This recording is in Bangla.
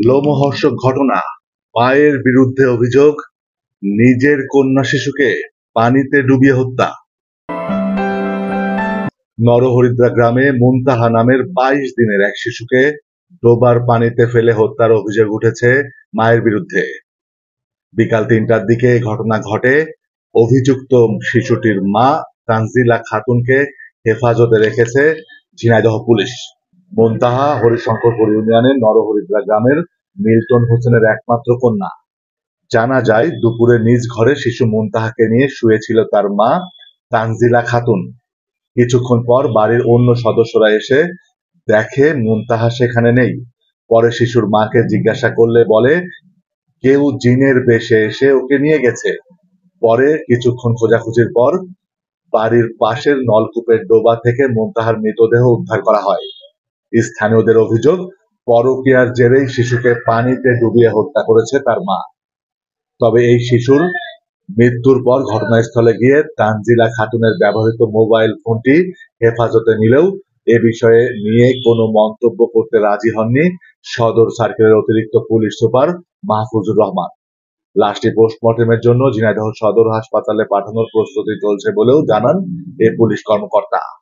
লোমহর্ষক ঘটনা, মায়ের বিরুদ্ধে অভিযোগ, নিজের কন্যা শিশুকে পানিতে ডুবিয়ে হত্যা। নরহরিদ্রা গ্রামে মুনতাহা নামের ২২ দিনের এক শিশুকে ডোবার পানিতে ফেলে হত্যার অভিযোগ উঠেছে মায়ের বিরুদ্ধে। বিকাল ৩টার দিকে ঘটনা ঘটে। অভিযুক্ত শিশুটির মা তানজিলা খাতুনকে হেফাজতে রেখেছে ঝিনাইদহ পুলিশ। মুনতাহা হরিশঙ্করপুর ইউনিয়নের নরহরিদ্রা গ্রামের মিল্টন হোসেনের একমাত্র কন্যা। জানা যায়, দুপুরে নিজ ঘরে শিশু মুনতাহাকে নিয়ে শুয়েছিল তার মা তানজিলা খাতুন। কিছুক্ষণ পর বাড়ির অন্য সদস্যরা এসে দেখে মুনতাহা সেখানে নেই। পরে শিশুর মাকে জিজ্ঞাসা করলে বলে, কেউ জিনের বেশে এসে ওকে নিয়ে গেছে। পরে কিছুক্ষণ খোঁজাখুঁজির পর বাড়ির পাশের নলকূপের ডোবা থেকে মুনতাহার মৃতদেহ উদ্ধার করা হয়। স্থানীয়দের অভিযোগ, পরকীয়ার জেরেই শিশুকে পানিতে ডুবিয়ে হত্যা করেছে তার মা। তবে এই শিশুর মৃত্যুর পর ঘটনাস্থলে গিয়ে তানজিলা খাতুনের ব্যবহৃত মোবাইল ফোনটি হেফাজতে নিলেও এ বিষয়ে নিয়ে কোনো মন্তব্য করতে রাজি হননি সদর সার্কেলের অতিরিক্ত পুলিশ সুপার মাহফুজুর রহমান। লাশটি পোস্টমর্টেমের জন্য ঝিনাইদহ সদর হাসপাতালে পাঠানোর প্রস্তুতি চলছে বলেও জানান এ পুলিশ কর্মকর্তা।